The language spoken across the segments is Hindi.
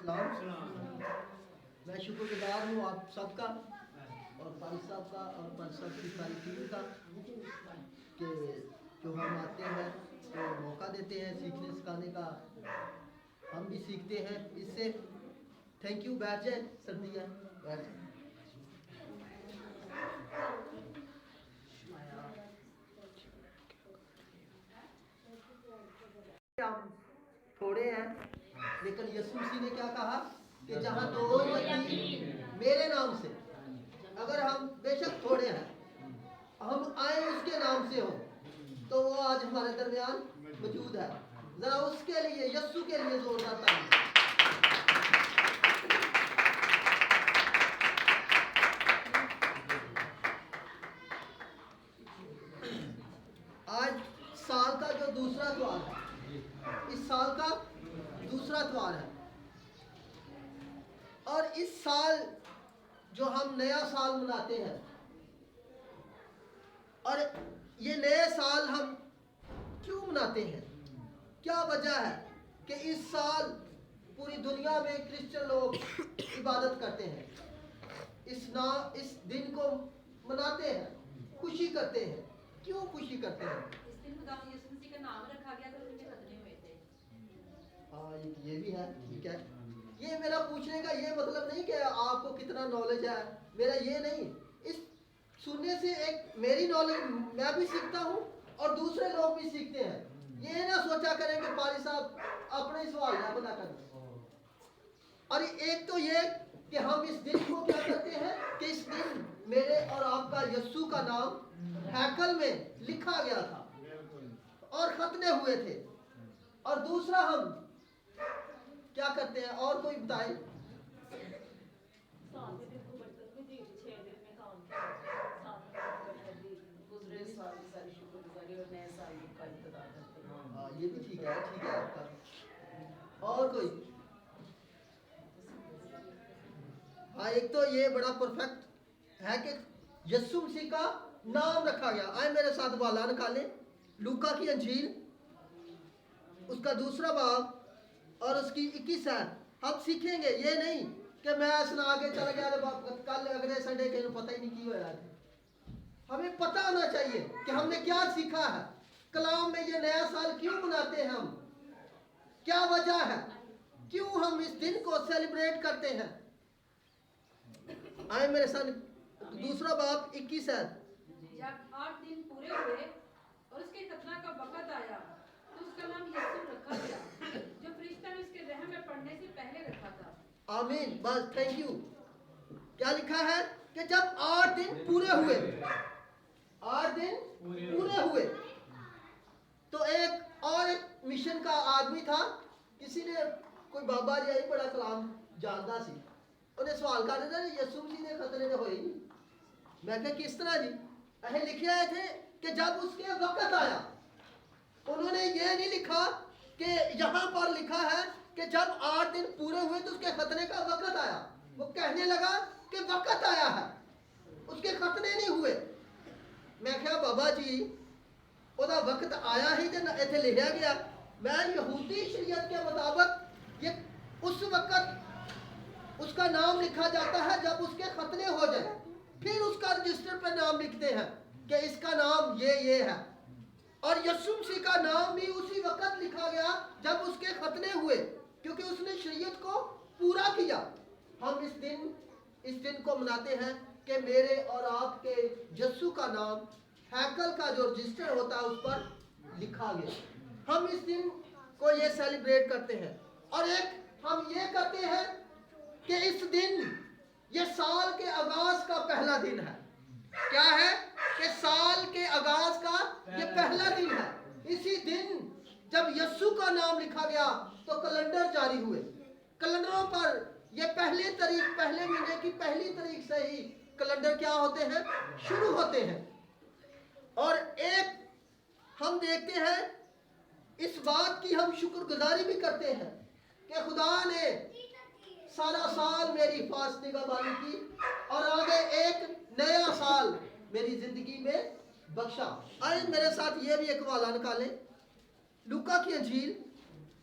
सलाम। मैं शुक्रगुजार हूँ आप सबका और भाई साहब का और भाई साहब की सारी टीम का कि जो हम आते हैं तो मौका देते हैं सीखने सिखाने का, हम भी सीखते हैं इससे। Thank you. बैठ जाए सर्दी है, बैठ जाए। हम थोड़े हैं लेकिन यीशु मसीह ने क्या कहा कि जहाँ दो या तीन मेरे नाम से, अगर हम बेशक थोड़े हैं, हम आए उसके नाम से हो, तो वो आज हमारे दरमियान मौजूद है। जरा उसके लिए, यीशु के लिए जोरदार ताली। आज साल का जो दूसरा त्योहार है, इस साल का दूसरा त्योहार है, और इस साल जो हम नया साल मनाते हैं, और ये नए साल हम क्यों मनाते हैं, क्या वजह है कि इस साल पूरी दुनिया में क्रिश्चियन लोग इबादत करते हैं, इस दिन को मनाते हैं, खुशी करते हैं। क्यों खुशी करते हैं? इस दिन खुदावंद यीशु मसीह का नाम रखा गया तो उनके खतने हुए थे। हाँ, ये भी है, ठीक है। ये मेरा पूछने का ये मतलब नहीं कि आपको कितना नॉलेज है, मेरा ये नहीं। इस सुनने से एक मेरी नॉलेज मैं भी सीखता हूँ और दूसरे लोग भी सीखते हैं। ये ना सोचा करें कि पारी साहब अपने सवाल ना बना करें। और एक तो ये कि हम इस दिन को क्या करते हैं कि इस दिन मेरे और आपका यीशु का नाम हैकल में लिखा गया था और खतने हुए थे। और दूसरा हम क्या करते हैं, और कोई बताए? ये भी ठीक है, ठीक है आपका। और कोई? हाँ, एक तो ये बड़ा परफेक्ट है कि यीशु मसीह का नाम रखा गया। आए मेरे साथ वाला निकालें, लूका की अंजील उसका दूसरा बाब और उसकी 21 है। हम सीखेंगे, ये नहीं कि मैं सुना के चल गया कल अगले संडे के पता ही नहीं की हुआ है। हमें पता होना चाहिए कि हमने क्या सीखा है, कलाम में ये नया साल क्यों मनाते हैं हम, क्या वजह है, क्यों हम इस दिन को सेलिब्रेट करते हैं। आए मेरे साथ दूसरा बाब 21 है। जब 8 दिन पूरे हुए और उसके खतना का वक्त आया तो उसका नाम यीशु रखा गया, जो फरिश्ता ने उसके रहम में पड़ने से पहले रखा था। आमीन, बस थैंक यू। क्या लिखा है कि जब 8 दिन पूरे हुए, 8 दिन पूरे हुए, तो एक मिशन का आदमी था, किसी ने कोई बाबा जी आई बड़ा कलाम जानता सी, उन्हें सवाल कर दिया यीशु मसीह ने खतने तो होए नहीं। मैं कहा किस तरह जी? ऐसे लिखे आए थे कि जब उसके वक्त आया। उन्होंने ये नहीं लिखा कि यहाँ पर लिखा है कि जब 8 दिन पूरे हुए तो उसके खतने का वक्त आया। वो कहने लगा कि वक्त आया है, उसके खतने नहीं हुए। मैं क्या बाबा जी ओदा वक्त आया ही जो इतने लिखा गया। मैं यहूदी शरीयत के मुताबिक ये उस वक्त उसका नाम लिखा जाता है जब उसके खतने हो जाए, फिर उसका रजिस्टर पर नाम लिखते हैं कि इसका नाम ये है। और यीशु मसीह का नाम भी उसी वक्त लिखा गया जब उसके खतने हुए, क्योंकि उसने शरीयत को पूरा किया। हम इस दिन को मनाते हैं कि मेरे और आपके यीशु का नाम हैकल का जो रजिस्टर होता है उस पर लिखा गया। हम इस दिन को ये सेलिब्रेट करते हैं। और एक हम ये करते हैं कि इस दिन ये साल के आगाज का पहला दिन है। क्या है कि साल के आगाज का ये पहला दिन है। इसी दिन जब यीशु का नाम लिखा गया तो कैलेंडर जारी हुए। कैलेंडरों पर ये पहले महीने की पहली तारीख से ही कैलेंडर क्या होते हैं, शुरू होते हैं। और एक हम देखते हैं, इस बात की हम शुक्रगुजारी भी करते हैं कि खुदा ने सारा साल मेरी हिफाजत निगहबानी की और आगे एक नया साल मेरी जिंदगी में बख्शा। आए मेरे साथ ये भी एक हवाला निकालें, लूका की अंजील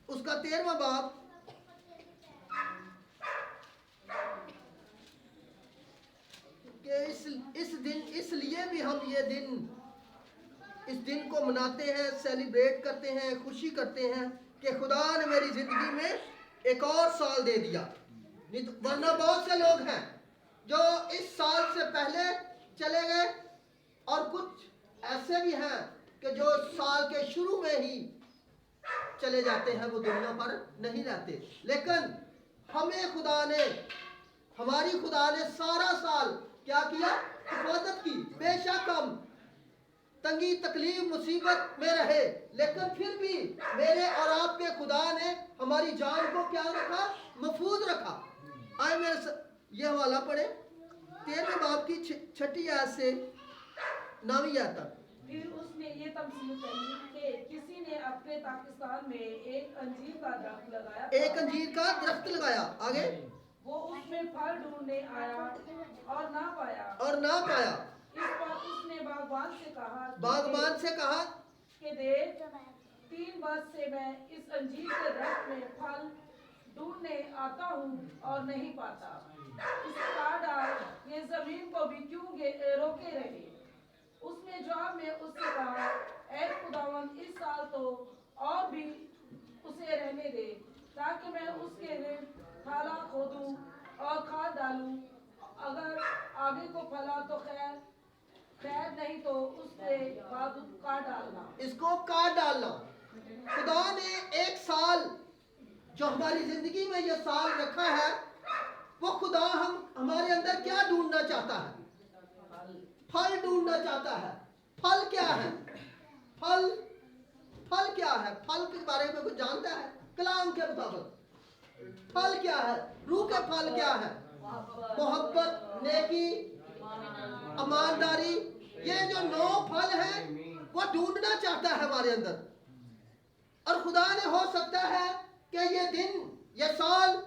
उसका 13वां बाब दिन इस दिन को मनाते हैं, सेलिब्रेट करते हैं, खुशी करते हैं कि खुदा ने मेरी जिंदगी में एक और साल दे दिया। नहीं तो वरना बहुत से लोग हैं जो इस साल से पहले चले गए, और कुछ ऐसे भी हैं कि जो साल के शुरू में ही चले जाते हैं, वो दुनिया पर नहीं रहते। लेकिन हमें खुदा ने, हमारी खुदा ने सारा साल क्या किया? हिफाजत की। बेशक हम तंगी तकलीफ मुसीबत में रहे, लेकिन फिर भी मेरे और आपके खुदा ने हमारी जान को क्या रखा? महफूज रखा। आए मेरे ये हवाला पढ़े 13वें बाब की 6ठी आयत से 9वीं आयत तक। फिर उसने ये तमसील कही कि किसी ने अपने पाकिस्तान में एक अंजीर का दरख्त लगाया। एक अंजीर का दरख्त लगाया। आगे वो उसमें फल ढूंढने आया और ना पाया। इस पर उसने बागबान से कहा कि देख, 3 वर्ष से मैं इस अंजीर के दरख्त में फल ढूंढने आता हूँ और नहीं पाता। इसे काट डाल, ये जमीन को भी क्यों रोके रहे। उसने जवाब में उससे कहा, ऐ खुदावंद, इस साल तो और भी उसे रहने दे, ताकि मैं उसके लिए थाला खोदूं और खाद डालूं। अगर आगे को फला तो खैर, नहीं तो उसके बाद काट डालना। इसको काट डालना। खुदा ने एक साल जो हमारी जिंदगी में ये साल रखा है, वो खुदा हमारे अंदर क्या ढूंढना चाहता है? फल ढूंढना चाहता है। फल क्या है? फल क्या है? फल के बारे में कुछ जानता है? कलाम के मुताबिक फल क्या है? रूह के फल क्या है? मोहब्बत, नेकी, ईमानदारी, ये जो 9 फल हैं वो ढूंढना चाहता है हमारे अंदर। और खुदा ने हो सकता है कि ये दिन, ये साल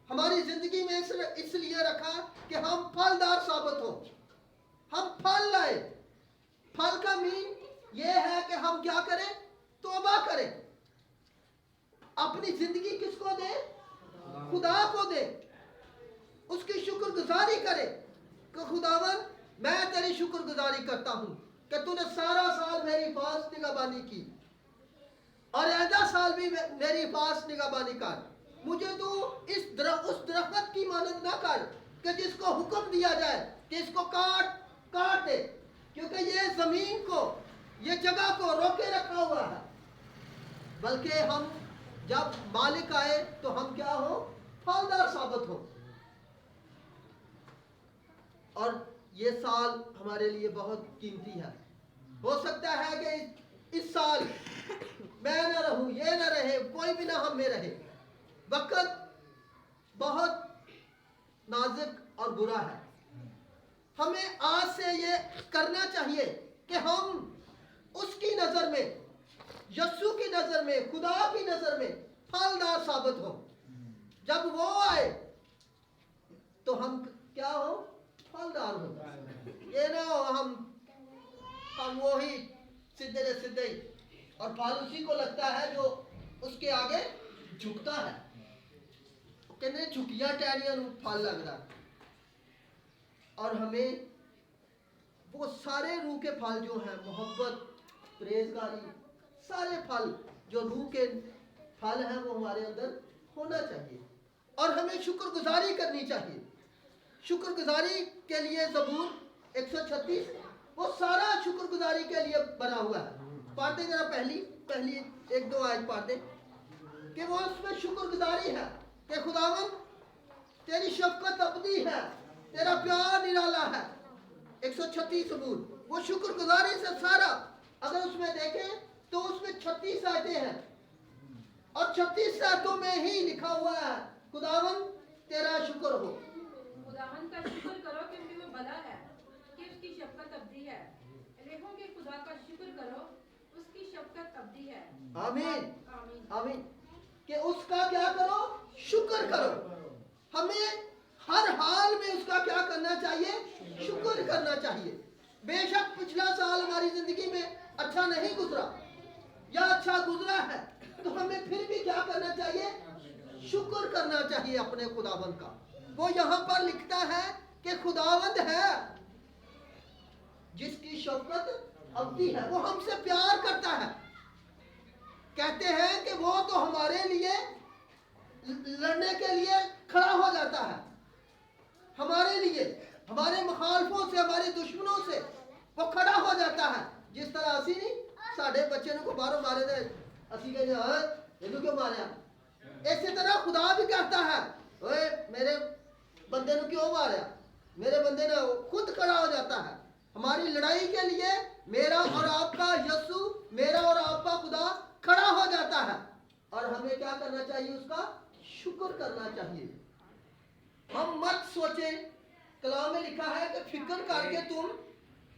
हमारी जिंदगी में इसलिए रखा कि हम फलदार साबित हो, हम फल लाए। फल का मीन ये है कि हम क्या करें? तौबा करें, अपनी जिंदगी किसको दे? खुदा को दे, उसकी शुक्रगुजारी करें कि खुदावन, मैं तेरी शुक्रगुजारी करता हूं कि तूने सारा साल मेरी हिफाजत निगहबानी की, और आइंदा साल भी मेरी हिफाजत निगहबानी कर। मुझे तू उस दरख्त की मानद ना कर कि जिसको हुक्म दिया जाए कि इसको काट दे, क्योंकि ये जमीन को, ये जगह को रोके रखा हुआ है। बल्कि हम जब मालिक आए तो हम क्या हो? फलदार साबित हो। और ये साल हमारे लिए बहुत कीमती है। हो सकता है कि इस साल मैं ना रहूं, ये ना रहे, कोई भी ना हम में रहे। वक्त बहुत नाजुक और बुरा है। हमें आज से ये करना चाहिए कि हम उसकी नजर में, यस्सु की नजर में, खुदा की नजर में फलदार साबित हो। जब वो आए तो हम क्या हो? फलदार हो। ये ना हो हम वो ही सीधे और फल उसी को लगता है जो उसके आगे झुकता है। कहते झुकिया टहनियां फल लग रहा। और हमें वो सारे रूह के फल जो हैं, मोहब्बत, परहेजगारी, सारे फल जो रूह के फल हैं वो हमारे अंदर होना चाहिए। और हमें शुक्रगुजारी करनी चाहिए। शुक्रगुजारी के लिए ज़बूर 136 वो सारा शुक्रगुजारी के लिए बना हुआ है। पढ़ते जरा पहली 1-2 आयत पढ़ते कि वो उसमें शुक्रगुजारी है कि खुदावन तेरी शफकत अबदी है, तेरा प्यार निराला है। 136 ज़बूर वो शुक्रगुजारी से सारा, अगर उसमें देखें तो उसमें 36 आयतें हैं, और 36 आयतों में ही लिखा हुआ है खुदावन तेरा शुक्र हो। खुदावन का शुक्र करो क्योंकि वो भला है, कि उसकी शफकत अब्दी है। लेखों के खुदा का शुक्र करो, उसकी शफकत अब्दी है। आमीन आमीन आमीन। कि उसका क्या करो? शुक्र करो। हमें हर हाल में उसका क्या करना चाहिए? शुक्र करना चाहिए। बेशक पिछला साल हमारी जिंदगी में अच्छा नहीं गुजरा या अच्छा गुजरा है, तो हमें फिर भी क्या करना चाहिए? शुक्र करना चाहिए अपने खुदावंद का। वो यहाँ पर लिखता है कि खुदावंद है, जिसकी शफकत अवधि है। वो हमसे प्यार करता है। कहते हैं कि वो तो हमारे लिए लड़ने के लिए खड़ा हो जाता है, हमारे लिए, हमारे मुखालफों से, हमारे दुश्मनों से वो खड़ा हो जाता है। जिस तरह असी नहीं साढ़े बच्चे को बाहरों मारे थे, असी कहते हाँ इन्हों क्यों मारा, इसी तरह खुदा भी कहता है ओए मेरे बंदे ने क्यों मारा, मेरे बंदे ने खुद खड़ा हो जाता है हमारी लड़ाई के लिए। मेरा और आपका यीशु, मेरा और आपका खुदा खड़ा हो जाता है और हमें क्या करना चाहिए, उसका शुक्र करना चाहिए। हम मत सोचे, कलाम में लिखा है कि फिक्र करके तुम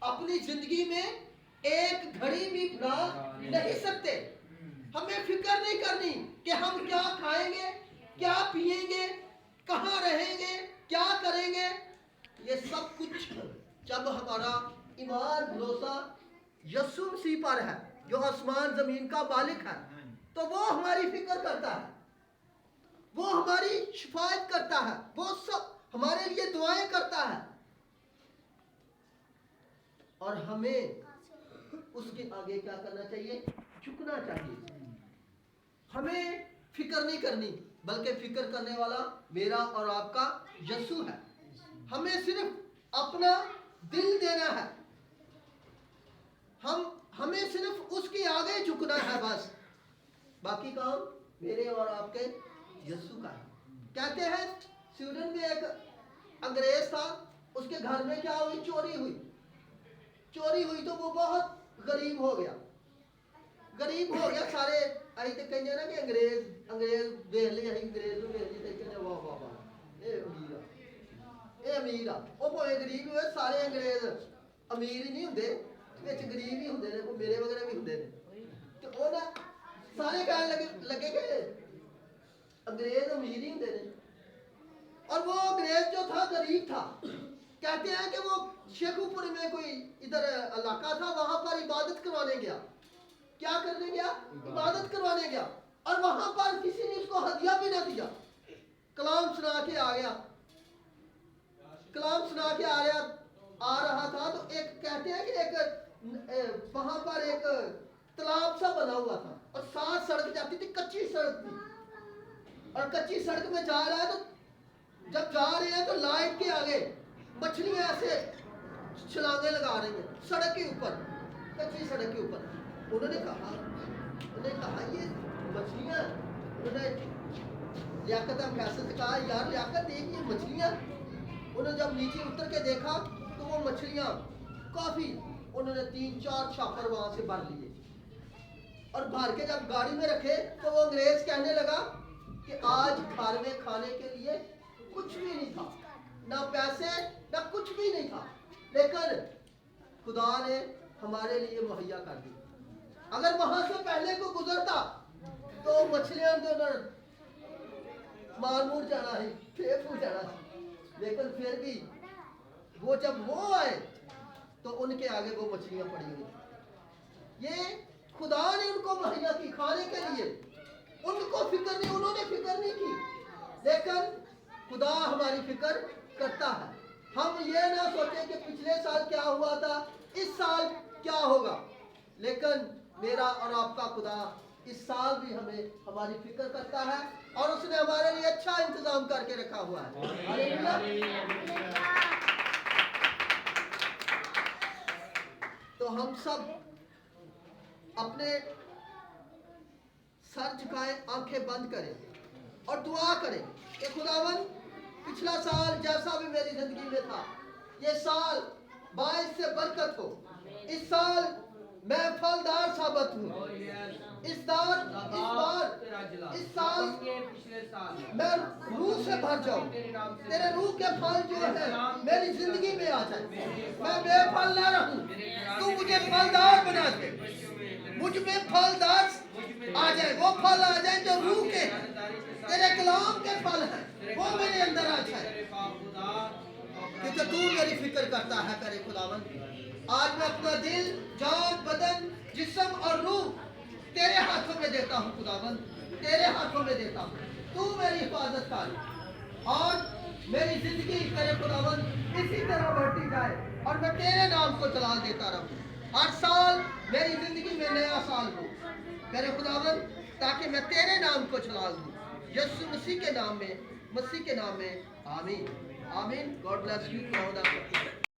अपनी जिंदगी में एक घड़ी भी बिता नहीं सकते। हमें फिक्र नहीं करनी कि हम क्या खाएंगे, क्या पिएंगे, कहाँ रहेंगे, क्या करेंगे। ये सब कुछ जब हमारा ईमान भरोसा यीशु मसीह पर है जो आसमान जमीन का मालिक है, तो वो हमारी फिक्र करता है, वो हमारी शिफायत करता है, वो सब हमारे लिए दुआएं करता है और हमें उसके आगे क्या करना चाहिए, झुकना चाहिए। हमें फिक्र नहीं करनी, बल्कि फिक्र करने वाला मेरा और आपका यीशु है। हमें सिर्फ अपना दिल देना है, हमें सिर्फ उसके आगे झुकना है बस, बाकी काम मेरे और आपके यीशु का है। कहते हैं स्वीडन में एक अंग्रेज था, उसके घर में क्या हुई, चोरी हुई तो वो बहुत गरीब हो गया। सारे आई तो कहते ना कि अंग्रेज देख लिया, अंग्रेज कहते वाह वाह वाह ये अमीर आ। वो भावे गरीब हुए, सारे अंग्रेज अमीर ही नहीं होंगे, गरीब ही होंगे ने, मेरे वगैरह भी होंगे ने। तो वो ना सारे कहने लगे कि अंग्रेज अमीर ही होंगे ने। और वो अंग्रेज जो था गरीब था। कहते हैं कि वो शेखुपुर में कोई इधर इलाका था, वहां पर इबादत करवाने गया। क्या करने गया, इबादत करवाने गया, और वहां पर किसी ने उसको हदिया भी ना दिया। कलाम सुना के आ गया, आ रहा था तो एक कहते हैं कि एक वहां पर एक तालाब सा बना हुआ था और साथ सड़क जाती थी, कच्ची सड़क थी, और कच्ची सड़क में जा रहा है तो जब जा रहे हैं तो लाइट के आगे मछलियां ऐसे छलांगे लगा रही हैं सड़क के ऊपर, कच्ची सड़क के ऊपर। उन्होंने कहा ये मछलियां, उन्होंने लियाकत फैसल से कहा यार लियाकत देख ये मछलियां। उन्होंने जब नीचे उतर के देखा तो वो मछलियां काफी, उन्होंने 3-4 छापर वहां से भर लिए और भर के जब गाड़ी में रखे तो वो अंग्रेज कहने लगा कि आज घर में खाने के लिए कुछ भी नहीं था, ना पैसे ना कुछ भी नहीं था, लेकिन खुदा ने हमारे लिए मुहैया कर दी। अगर वहां से पहले को गुजरता तो मछलियां मार मूर जाना है, फेंक हो जाना है, लेकिन फिर भी वो जब वो आए तो उनके आगे वो मछलियां पड़ी हुई। ये खुदा ने उनको मुहैया की खाने के लिए, उनको फिक्र नहीं, उन्होंने फिक्र नहीं की, लेकिन खुदा हमारी फिक्र करता है। हम ये ना सोचें कि पिछले साल क्या हुआ था, इस साल क्या होगा, लेकिन मेरा और आपका खुदा इस साल भी हमें हमारी फिक्र करता है और उसने हमारे लिए अच्छा इंतजाम करके रखा हुआ है। तो हम सब अपने सर झुकाएं, आंखें बंद करें और दुआ करें कि खुदावन पिछला साल जैसा भी मेरी जिंदगी में था, ये साल बाइस से बरकत हो। इस साल मैं फलदार साबित हूँ। इस साल मैं रूह से भर जाऊं, तेरे रूह के फल जो है मेरी जिंदगी में आ जाए, मैं बेफल ना रहूं, तू मुझे फलदार बना दे, मुझ में फलदार आ जाए, वो फल आ जाए जो रूह के तेरे कलाम के फल हैं, वो मेरे अंदर आ जाए, क्योंकि तू मेरी फिक्र करता है। करे खुदावन, आज मैं अपना दिल, जान, बदन, जिस्म और रूह तेरे हाथों में देता हूँ खुदावन, तेरे हाथों में देता हूँ। तू मेरी हिफाजत कर और मेरी जिंदगी करे खुदावन इसी तरह बढ़ती जाए और और मैं तेरे नाम को जलाल देता रहूं। हर साल मेरी जिंदगी में नया साल हो मेरे खुदावन, ताकि मैं तेरे नाम को जलाल दूं। यीशु मसीह के नाम में आमीन आमीन। God bless you.